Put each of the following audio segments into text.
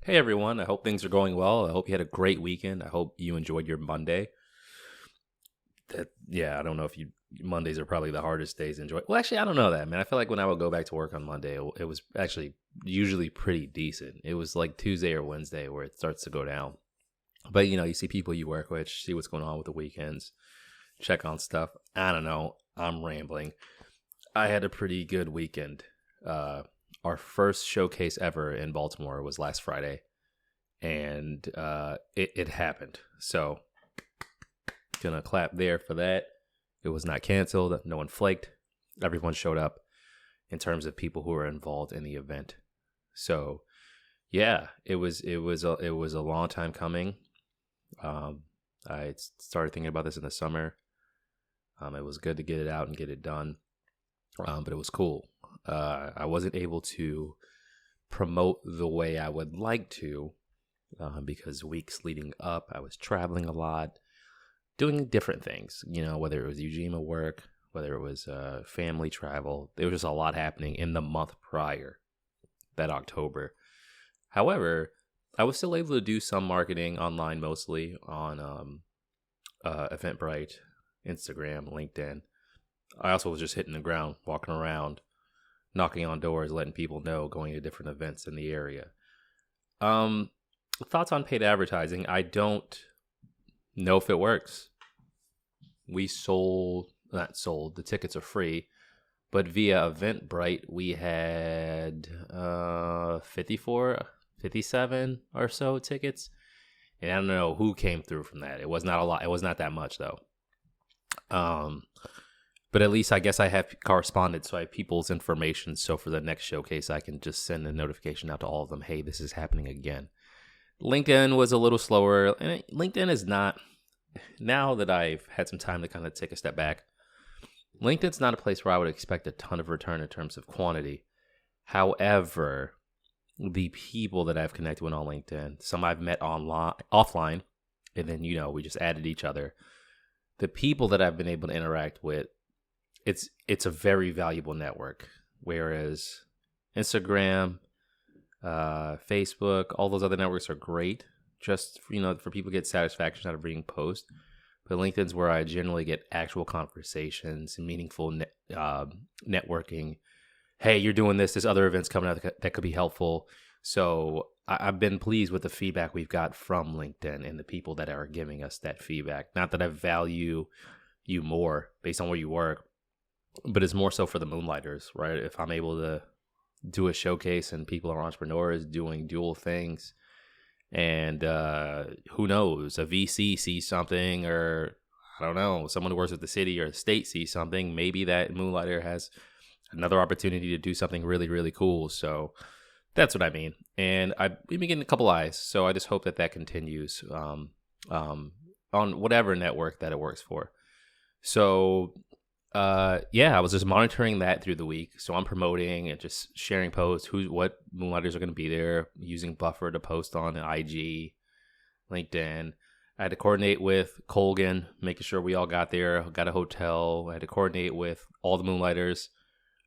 Hey everyone, I hope things are going well. I hope you had a great weekend. I hope you enjoyed your Monday. Yeah, I don't know if Mondays are probably the hardest days to enjoy. Well, actually, I don't know that, man. I feel like when I would go back to work on Monday, it was actually usually pretty decent. It was like Tuesday or Wednesday where it starts to go down. But you see people you work with, see what's going on with the weekends, check on stuff. I don't know. I'm rambling. I had a pretty good weekend. Our first showcase ever in Baltimore was last Friday, and it happened. So, gonna clap there for that. It was not canceled. No one flaked. Everyone showed up in terms of people who were involved in the event. So, yeah, it was a long time coming. I started thinking about this in the summer. It was good to get it out and get it done. But it was cool. I wasn't able to promote the way I would like to because weeks leading up, I was traveling a lot, doing different things, whether it was Ujima work, whether it was family travel. There was just a lot happening in the month prior, that October. However, I was still able to do some marketing online, mostly on Eventbrite, Instagram, LinkedIn. I also was just hitting the ground, walking around, knocking on doors, letting people know, going to different events in the area. Thoughts on paid advertising? I don't know if it works. We not sold, the tickets are free, but via Eventbrite, we had 57 or so tickets. And I don't know who came through from that. It was not a lot. It was not that much, though. But at least I guess I have correspondence, so I have people's information. So for the next showcase, I can just send a notification out to all of them. Hey, this is happening again. LinkedIn was a little slower. And LinkedIn is not, now that I've had some time to kind of take a step back, LinkedIn's not a place where I would expect a ton of return in terms of quantity. However, the people that I've connected with on LinkedIn, some I've met offline, and then, we just added each other. The people that I've been able to interact with, it's a very valuable network. Whereas Instagram, Facebook, all those other networks are great, just for people to get satisfaction out of reading posts. But LinkedIn's where I generally get actual conversations and meaningful networking. Hey, you're doing this. There's other events coming out that could be helpful. So I've been pleased with the feedback we've got from LinkedIn and the people that are giving us that feedback. Not that I value you more based on where you work, but it's more so for the Moonlighters, right? If I'm able to do a showcase and people are entrepreneurs doing dual things, and who knows, a VC sees something, or I don't know, someone who works with the city or the state sees something, maybe that Moonlighter has another opportunity to do something really, really cool. So that's what I mean. And we've been getting a couple eyes, so I just hope that continues on whatever network that it works for. So I was just monitoring that through the week. So I'm promoting and just sharing posts, what Moonlighters are going to be there, using Buffer to post on IG, LinkedIn. I had to coordinate with Colgan, making sure we all got there, got a hotel. I had to coordinate with all the Moonlighters,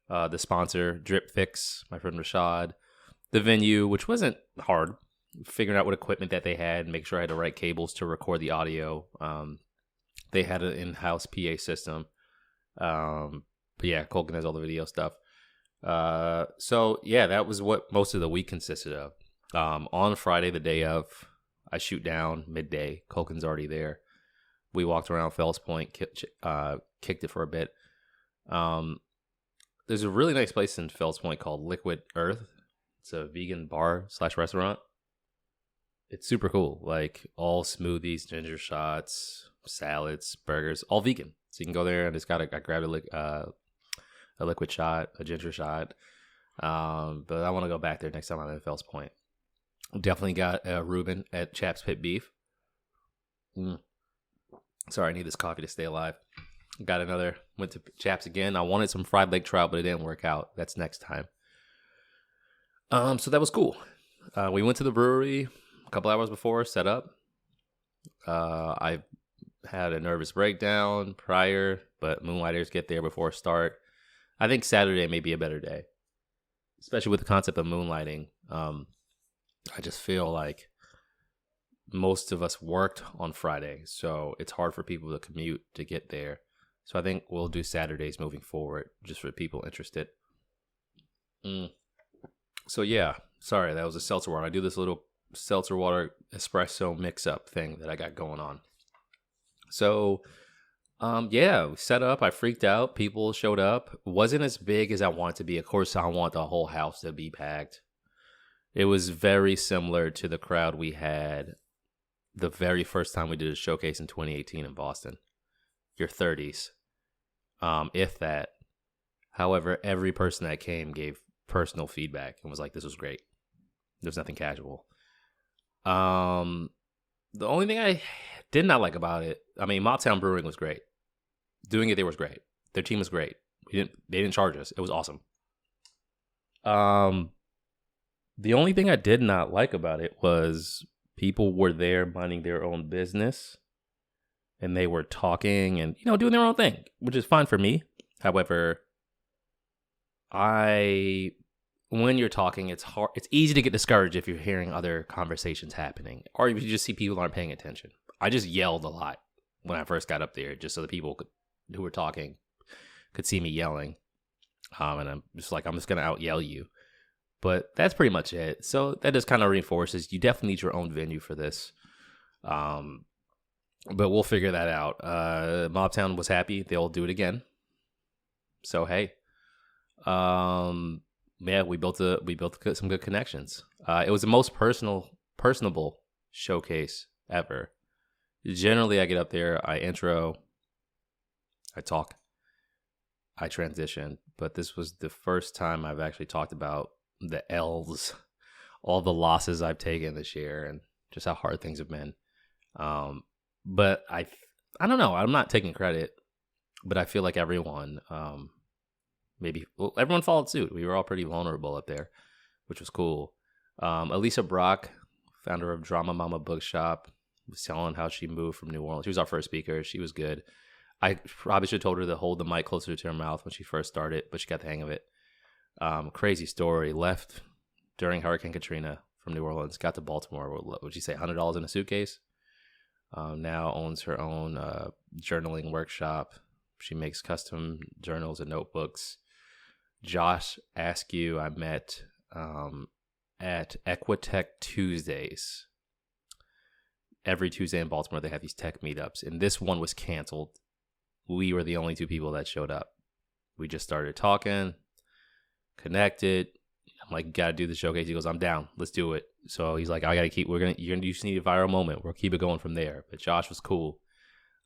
the sponsor, Drip Fix, my friend Rashad, the venue, which wasn't hard, figuring out what equipment that they had, make sure I had the right cables to record the audio. They had an in-house PA system. But yeah, Colgan has all the video stuff. So yeah, that was what most of the week consisted of. On Friday, the day of, I shoot down midday. Colgan's already there. We walked around Fells Point, kicked it for a bit. There's a really nice place in Fells Point called Liquid Earth. It's a vegan bar / restaurant. It's super cool. Like all smoothies, ginger shots, salads, burgers, all vegan. So you can go there and I grabbed a liquid shot, a ginger shot. But I want to go back there next time I'm in Fells Point. Definitely got Reuben at Chaps Pit Beef. Sorry, I need this coffee to stay alive. Went to Chaps again. I wanted some fried lake trout, but it didn't work out. That's next time. So that was cool. We went to the brewery a couple hours before, set up. I had a nervous breakdown prior, but Moonlighters get there before start. I think Saturday may be a better day, especially with the concept of moonlighting. I just feel like most of us worked on Friday, so it's hard for people to commute to get there. So I think we'll do Saturdays moving forward, just for people interested. So yeah, sorry, that was a seltzer water. I do this little seltzer water espresso mix-up thing that I got going on. So, yeah, we set up. I freaked out. People showed up. Wasn't as big as I want it to be. Of course, I want the whole house to be packed. It was very similar to the crowd we had the very first time we did a showcase in 2018 in Boston. Your 30s, if that. However, every person that came gave personal feedback and was like, "This was great. There's nothing casual." The only thing I did not like about it, I mean, Mobtown Brewing was great. Doing it there was great. Their team was great. They didn't charge us. It was awesome. The only thing I did not like about it was people were there minding their own business, and they were talking and doing their own thing, which is fine for me. However, when you're talking, it's hard. It's easy to get discouraged if you're hearing other conversations happening, or if you just see people aren't paying attention. I just yelled a lot when I first got up there, just so the people who were talking could see me yelling. And I'm just like, I'm just gonna out yell you. But that's pretty much it. So that just kind of reinforces you definitely need your own venue for this. But we'll figure that out. Mobtown was happy. They'll do it again. So hey. Yeah, we built some good connections. It was the most personable showcase ever. Generally, I get up there, I intro, I talk, I transition. But this was the first time I've actually talked about the L's, all the losses I've taken this year, and just how hard things have been. But I don't know. I'm not taking credit, but I feel like everyone, everyone followed suit. We were all pretty vulnerable up there, which was cool. Elisa Brock, founder of Drama Mama Bookshop, was telling how she moved from New Orleans. She was our first speaker. She was good. I probably should have told her to hold the mic closer to her mouth when she first started, but she got the hang of it. Crazy story. Left during Hurricane Katrina from New Orleans, got to Baltimore. What would you say, $100 in a suitcase? Now owns her own journaling workshop. She makes custom journals and notebooks. Josh Askew, I met at Equitech Tuesdays. Every Tuesday in Baltimore, they have these tech meetups, and this one was canceled. We were the only two people that showed up. We just started talking, connected. I'm like, gotta do the showcase. He goes, I'm down. Let's do it. So he's like, you just need a viral moment. We'll keep it going from there. But Josh was cool.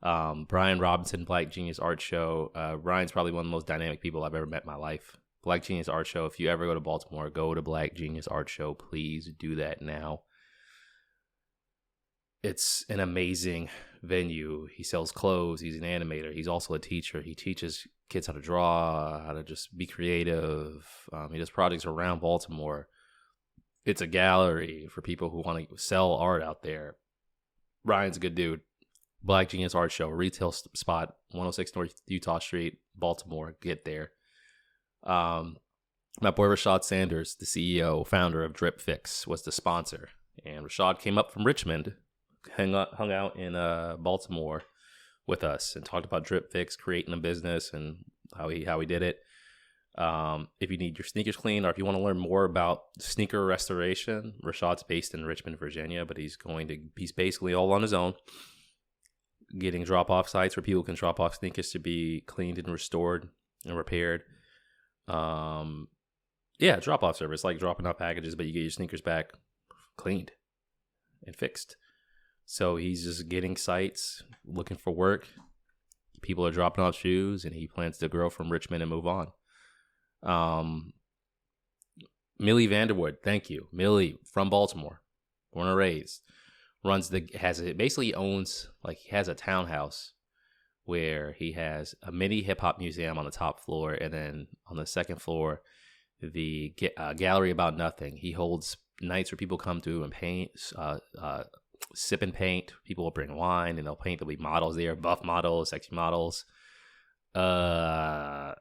Brian Robinson, Black Genius Art Show. Brian's probably one of the most dynamic people I've ever met in my life. Black Genius Art Show. If you ever go to Baltimore, go to Black Genius Art Show. Please do that now. It's an amazing venue. He sells clothes. He's an animator. He's also a teacher. He teaches kids how to draw, how to just be creative. He does projects around Baltimore. It's a gallery for people who want to sell art out there. Brian's a good dude. Black Genius Art Show, retail spot, 106 North Utah Street, Baltimore. Get there. My boy Rashad Sanders, the CEO, founder of Drip Fix, was the sponsor. And Rashad came up from Richmond, hung out in Baltimore with us, and talked about Drip Fix, creating a business, and how he did it. If you need your sneakers cleaned, or if you want to learn more about sneaker restoration, Rashad's based in Richmond, Virginia, but he's basically all on his own, getting drop-off sites where people can drop off sneakers to be cleaned and restored and repaired. Drop-off service, like dropping off packages, but you get your sneakers back cleaned and fixed. So he's just getting sites, looking for work. People are dropping off shoes, and he plans to grow from Richmond and move on. Millie Vanderwood, thank you. Millie from Baltimore, born and raised. He has a townhouse where he has a mini hip hop museum on the top floor, and then on the second floor, the gallery about nothing. He holds nights where people come to and paint, sip and paint. People will bring wine and they'll paint. There'll be models there, buff models, sexy models. Also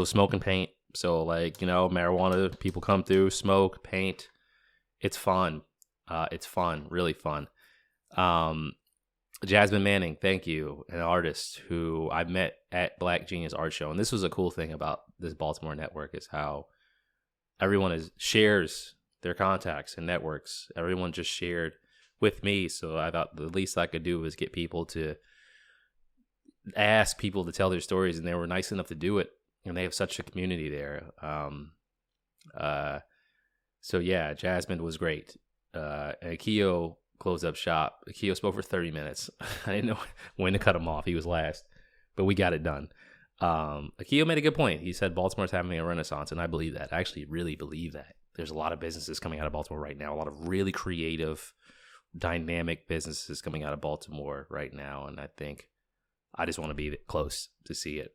smoke and paint. So like, you know, marijuana, people come through, smoke, paint. It's fun. It's fun, really fun. Jasmine Manning, thank you, an artist who I met at Black Genius Art Show. And this was a cool thing about this Baltimore network is how everyone shares their contacts and networks. Everyone just shared with me. So I thought the least I could do was get people to ask people to tell their stories, and they were nice enough to do it. And they have such a community there. So yeah, Jasmine was great. And Akio closed up shop. Akio spoke for 30 minutes. I didn't know when to cut him off. He was last, but we got it done. Akio made a good point. He said Baltimore's having a renaissance, and I believe that. I actually really believe that. There's a lot of businesses coming out of Baltimore right now, a lot of really creative, dynamic businesses coming out of Baltimore right now, and I think I just want to be close to see it.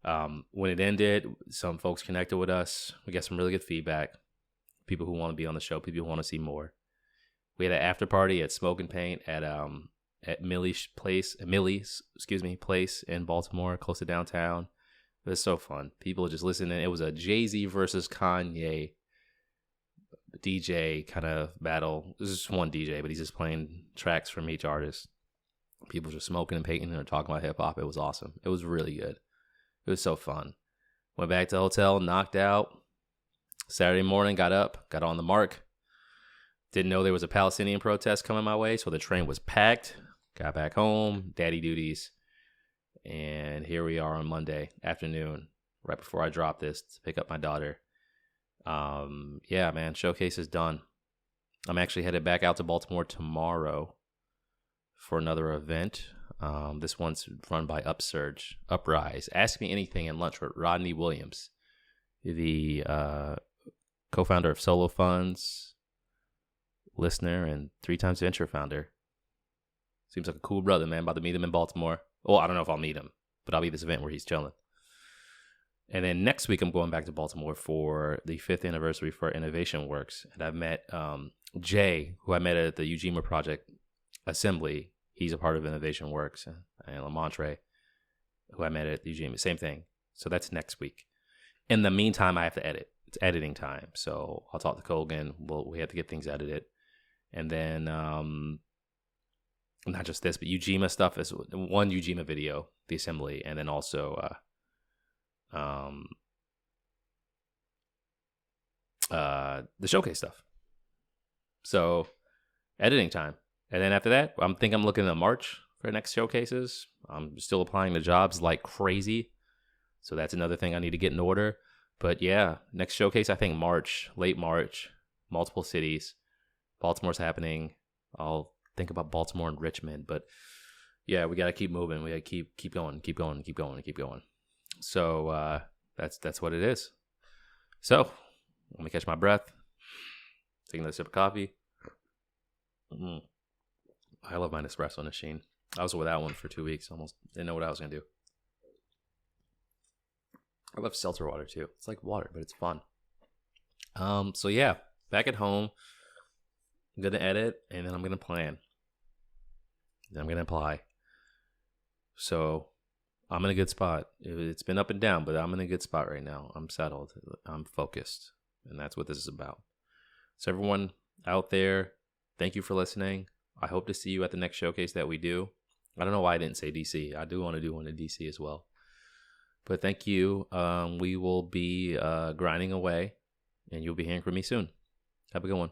When it ended, some folks connected with us. We got some really good feedback. People who want to be on the show, people who want to see more. We had an after party at Smoke and Paint at Millie's place in Baltimore, close to downtown. It was so fun. People just listening. It was a Jay-Z versus Kanye DJ kind of battle. This is just one DJ, but he's just playing tracks from each artist. People just smoking and painting and talking about hip hop. It was awesome. It was really good. It was so fun. Went back to the hotel, knocked out. Saturday morning, got up, got on the mark. Didn't know there was a Palestinian protest coming my way, so the train was packed. Got back home, daddy duties. And here we are on Monday afternoon, right before I drop this to pick up my daughter. Yeah, man, showcase is done. I'm actually headed back out to Baltimore tomorrow for another event. This one's run by Uprise. Ask Me Anything in Lunch with Rodney Williams, the co-founder of Solo Funds, listener, and 3 Times Venture founder. Seems like a cool brother, man. About to meet him in Baltimore. Well, I don't know if I'll meet him, but I'll be at this event where he's chilling. And then next week, I'm going back to Baltimore for the 5th anniversary for Innovation Works. And I've met Jay, who I met at the Ujima Project Assembly. He's a part of Innovation Works. And Lamontre, who I met at Ujima. Same thing. So that's next week. In the meantime, I have to edit. It's editing time. So I'll talk to Colgan. We have to get things edited. And then not just this, but Ujima stuff is one Ujima video, the assembly, and then also the showcase stuff. So editing time. And then after that, I'm looking at March for next showcases. I'm still applying to jobs like crazy. So that's another thing I need to get in order. But yeah, next showcase, I think March, late March, multiple cities. Baltimore's happening. I'll think about Baltimore and Richmond. But yeah, we got to keep moving. We got to keep going. So that's what it is. So let me catch my breath. Take another sip of coffee. I love my Nespresso machine. I was without one for 2 weeks. Almost didn't know what I was going to do. I love seltzer water too. It's like water, but it's fun. So yeah, back at home. I'm going to edit, and then I'm going to plan. Then I'm going to apply. So I'm in a good spot. It's been up and down, but I'm in a good spot right now. I'm settled. I'm focused. And that's what this is about. So everyone out there, thank you for listening. I hope to see you at the next showcase that we do. I don't know why I didn't say DC. I do want to do one in DC as well. But thank you. We will be grinding away, and you'll be hearing from me soon. Have a good one.